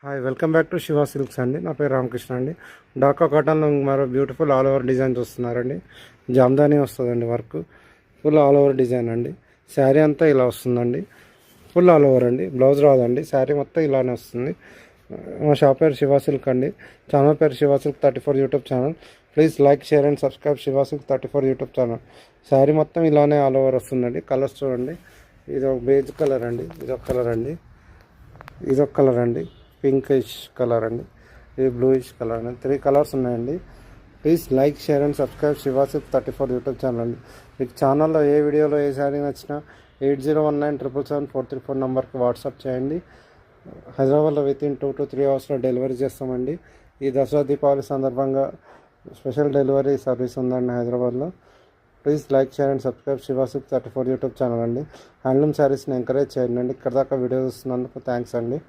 Hi welcome back to Shiva silks అండి. నా పేరు రామకృష్ణ అండి. డాకా కాటన్లో మరో బ్యూటిఫుల్ ఆల్ ఓవర్ డిజైన్ చూస్తున్నారండి. జామ్దాని వస్తుందండి, work full all over design అండి. శారీ అంతా ఇలా వస్తుందండి, ఫుల్ ఆల్ ఓవర్ అండి. బ్లౌజ్ రాదండి, శారీ మొత్తం ఇలానే వస్తుంది. మా షాప్ పేరు శివ సిల్క్ అండి. ఛానల్ పేరు Shiva silk 34 YouTube channel. Please like, share and subscribe Shiva silk 34 YouTube channel. Sari మొత్తం ఇలానే ఆల్ ఓవర్ వస్తుందండి. కలర్స్ చూడండి, ఇది ఒక బేజ్ కలర్ అండి, ఇదొక కలర్ అండి, ఇదొక కలర్ అండి, పింకిష్ కలర్ అండి, ఇది బ్లూయిష్ కలర్ అండి. 3 కలర్స్ ఉన్నాయండి. Please like, share and subscribe Shiva silk 34 YouTube channel అండి. మీకు ఛానల్లో ఏ వీడియోలో ఏ శారీ నచ్చినా 8019777434 నెంబర్కి వాట్సాప్ చేయండి. హైదరాబాద్లో వితిన్ 2 to 3 అవర్స్లో డెలివరీ చేస్తామండి. ఈ దసరా దీపావళి సందర్భంగా స్పెషల్ డెలివరీ సర్వీస్ ఉందండి హైదరాబాద్లో. Please like, share and subscribe Shiva silk 34 YouTube channel అండి. హ్యాండ్లూమ్ శారీస్ని ఎంకరేజ్ చేయండి. ఇక్కడ దాకా వీడియో చూస్తున్నందుకు థ్యాంక్స్ అండి.